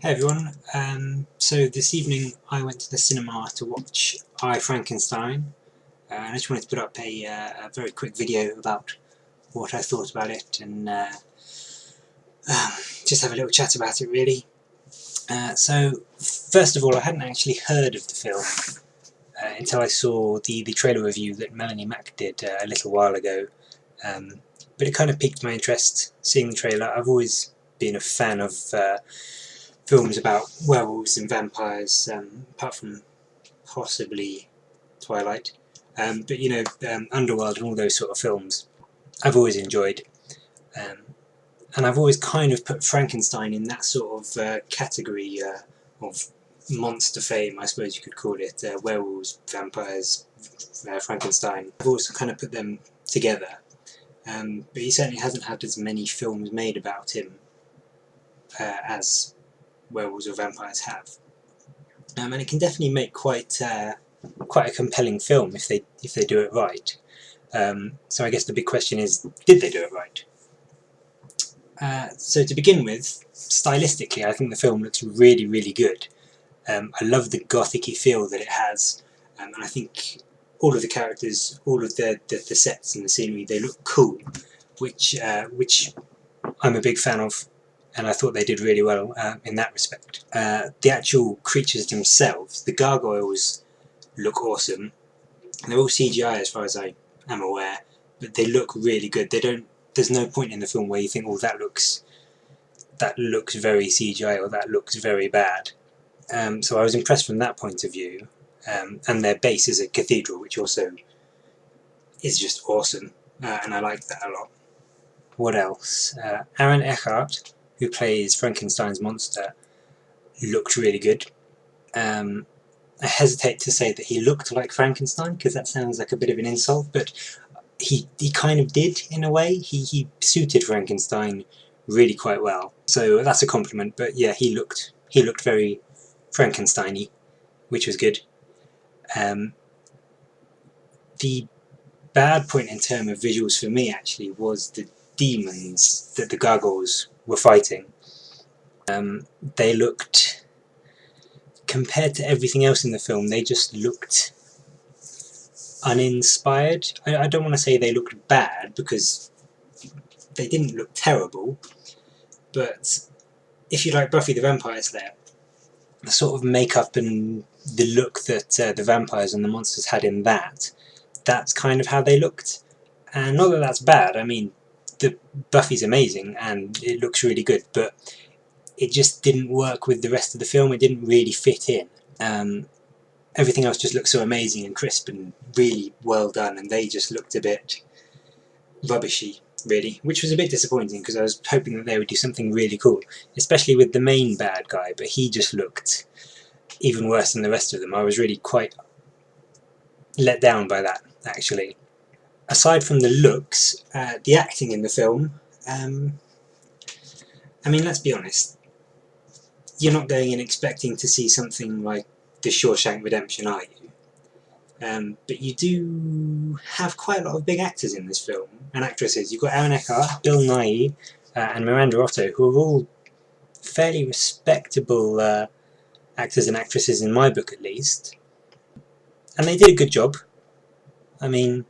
Hey everyone, so this evening I went to the cinema to watch I, Frankenstein, and I just wanted to put up a very quick video about what I thought about it and just have a little chat about it really. So first of all, I hadn't actually heard of the film until I saw the trailer review that Melanie Mack did a little while ago, but it kind of piqued my interest seeing the trailer. I've always been a fan of films about werewolves and vampires, apart from possibly Twilight, but you know, Underworld and all those sort of films I've always enjoyed, and I've always kind of put Frankenstein in that sort of category of monster fame, I suppose you could call it. Werewolves, vampires, Frankenstein. I've always kind of put them together, but he certainly hasn't had as many films made about him as werewolves or vampires have, and it can definitely make quite a compelling film if they do it right. So I guess the big question is, did they do it right? So to begin with, stylistically, I think the film looks really, really good. I love the gothic-y feel that it has, and I think all of the characters, all of the sets and the scenery, they look cool, which I'm a big fan of. And I thought they did really well in that respect. The actual creatures themselves, the gargoyles, look awesome. They're all CGI as far as I am aware, but they look really good. There's no point in the film where you think, oh, that looks very CGI or that looks very bad. So I was impressed from that point of view. And their base is a cathedral, which also is just awesome, and I like that a lot. What else? Aaron Eckhart, who plays Frankenstein's monster, looked really good. I hesitate to say that he looked like Frankenstein, because that sounds like a bit of an insult, but he kind of did, in a way. He suited Frankenstein really quite well, so that's a compliment. But yeah, he looked very Frankenstein-y, which was good. The bad point in terms of visuals for me actually was the demons that the gargoyles were fighting. They looked, compared to everything else in the film, they just looked uninspired. I don't want to say they looked bad, because they didn't look terrible, but if you like Buffy the Vampire Slayer, the sort of makeup and the look that the vampires and the monsters had in that's kind of how they looked. And not that that's bad, I mean, the Buffy's amazing and it looks really good, but it just didn't work with the rest of the film. It didn't really fit in. Everything else just looked so amazing and crisp and really well done, and they just looked a bit rubbishy, really, which was a bit disappointing, because I was hoping that they would do something really cool, especially with the main bad guy, but he just looked even worse than the rest of them. I was really quite let down by that, actually. Aside from the looks, the acting in the film, I mean, let's be honest, you're not going in expecting to see something like The Shawshank Redemption, are you? But you do have quite a lot of big actors in this film, and actresses. You've got Aaron Eckhart, Bill Nighy, and Miranda Otto, who are all fairly respectable actors and actresses in my book, at least. And they did a good job. I mean,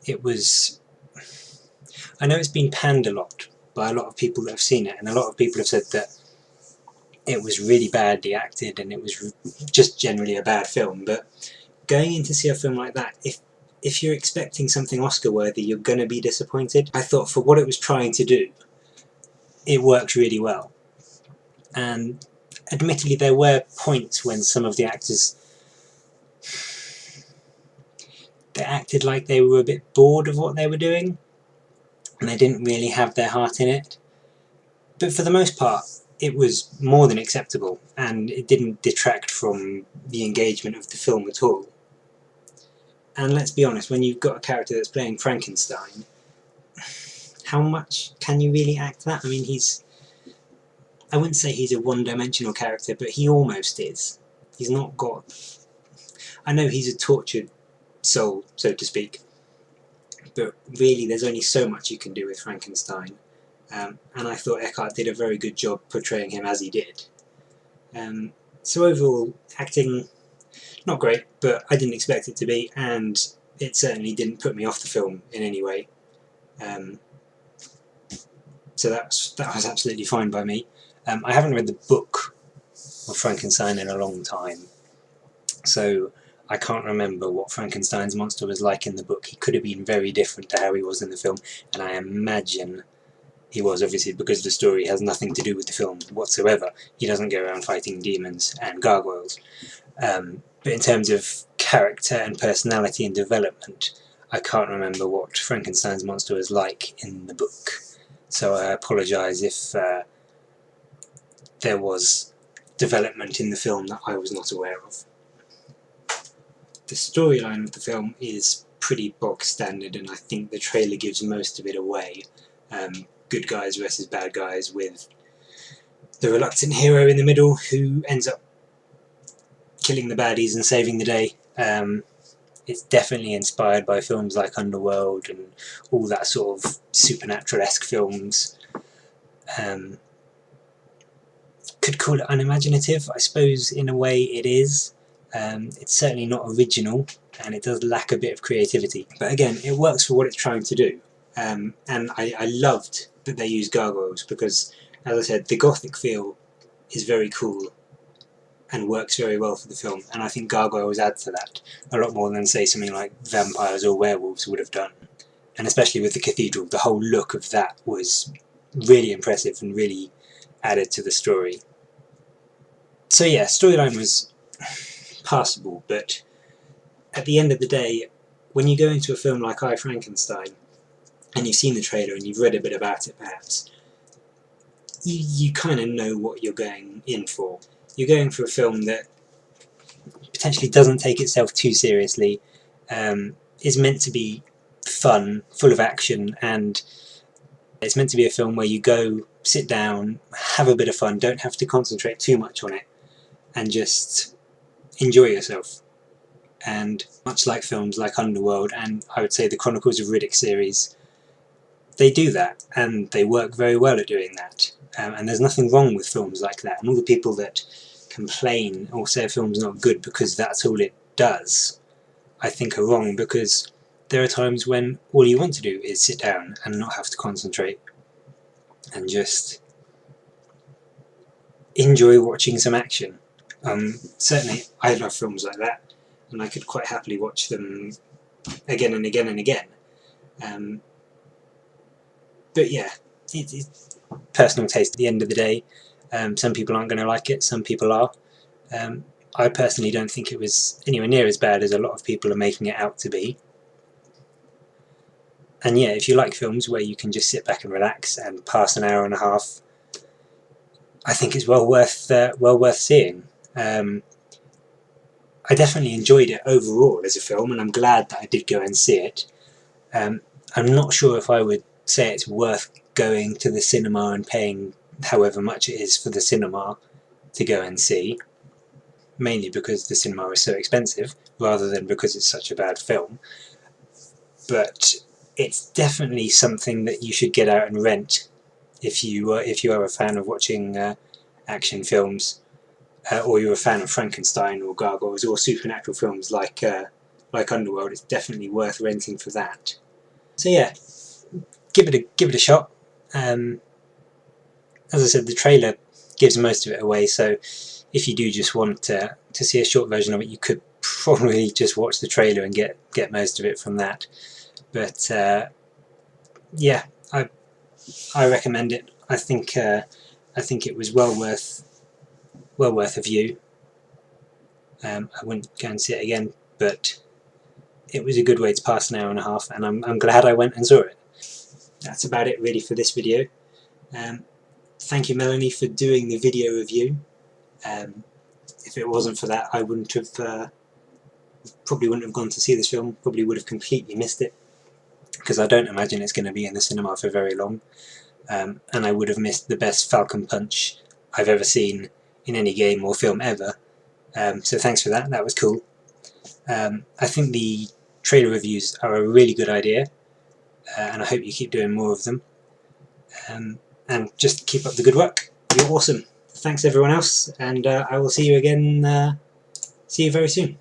it was... I know it's been panned a lot by a lot of people that have seen it, and a lot of people have said that it was really badly acted and it was just generally a bad film, but going in to see a film like that, if you're expecting something Oscar-worthy, you're going to be disappointed. I thought for what it was trying to do, it worked really well. And admittedly, there were points when some of the actors, they acted like they were a bit bored of what they were doing, and they didn't really have their heart in it. But for the most part, it was more than acceptable, and it didn't detract from the engagement of the film at all. And let's be honest, when you've got a character that's playing Frankenstein, how much can you really act that? I mean, I wouldn't say he's a one-dimensional character, but he almost is. He's not got... I know he's a tortured soul, so to speak, but really there's only so much you can do with Frankenstein. And I thought Eckhart did a very good job portraying him as he did. So overall, acting not great, but I didn't expect it to be, and it certainly didn't put me off the film in any way. So that was absolutely fine by me. I haven't read the book of Frankenstein in a long time, so I can't remember what Frankenstein's monster was like in the book. He could have been very different to how he was in the film, and I imagine he was, obviously, because the story has nothing to do with the film whatsoever. He doesn't go around fighting demons and gargoyles. But in terms of character and personality and development, I can't remember what Frankenstein's monster was like in the book. So I apologise if there was development in the film that I was not aware of. The storyline of the film is pretty bog standard, and I think the trailer gives most of it away. Good guys versus bad guys, with the reluctant hero in the middle who ends up killing the baddies and saving the day. It's definitely inspired by films like Underworld and all that sort of supernatural-esque films. Could call it unimaginative, I suppose in a way it is. It's certainly not original, and it does lack a bit of creativity. But again, it works for what it's trying to do. And I loved that they used gargoyles, because, as I said, the gothic feel is very cool and works very well for the film, and I think gargoyles add to that a lot more than, say, something like vampires or werewolves would have done. And especially with the cathedral, the whole look of that was really impressive and really added to the story. So yeah, storyline was passable, but at the end of the day, when you go into a film like I, Frankenstein, and you've seen the trailer and you've read a bit about it perhaps, you kind of know what you're going in for. You're going for a film that potentially doesn't take itself too seriously, is meant to be fun, full of action, and it's meant to be a film where you go, sit down, have a bit of fun, don't have to concentrate too much on it, and just enjoy yourself. And much like films like Underworld, and I would say the Chronicles of Riddick series, they do that, and they work very well at doing that. And there's nothing wrong with films like that, and all the people that complain or say a film's not good because that's all it does, I think are wrong, because there are times when all you want to do is sit down and not have to concentrate and just enjoy watching some action. Certainly I love films like that, and I could quite happily watch them again and again and again. But yeah, it's personal taste at the end of the day. Some people aren't going to like it, some people are. I personally don't think it was anywhere near as bad as a lot of people are making it out to be. And yeah, if you like films where you can just sit back and relax and pass an hour and a half, I think it's well worth seeing. I definitely enjoyed it overall as a film, and I'm glad that I did go and see it. I'm not sure if I would say it's worth going to the cinema and paying however much it is for the cinema to go and see, mainly because the cinema is so expensive rather than because it's such a bad film. But it's definitely something that you should get out and rent if you are a fan of watching action films, or you're a fan of Frankenstein or gargoyles or supernatural films like Underworld. It's definitely worth renting for that. So yeah, give it a shot. As I said, the trailer gives most of it away, so if you do just want to see a short version of it, you could probably just watch the trailer and get most of it from that. But yeah, I recommend it. I think it was well worth a view. I wouldn't go and see it again, but it was a good way to pass an hour and a half, and I'm glad I went and saw it. That's about it really for this video. Thank you, Melanie, for doing the video review. If it wasn't for that, I probably wouldn't have gone to see this film, probably would have completely missed it, because I don't imagine it's going to be in the cinema for very long, and I would have missed the best Falcon Punch I've ever seen in any game or film ever. So thanks for that, that was cool. I think the trailer reviews are a really good idea, and I hope you keep doing more of them. And just keep up the good work. You're awesome. thanks everyone else, and I will see you again. See you very soon.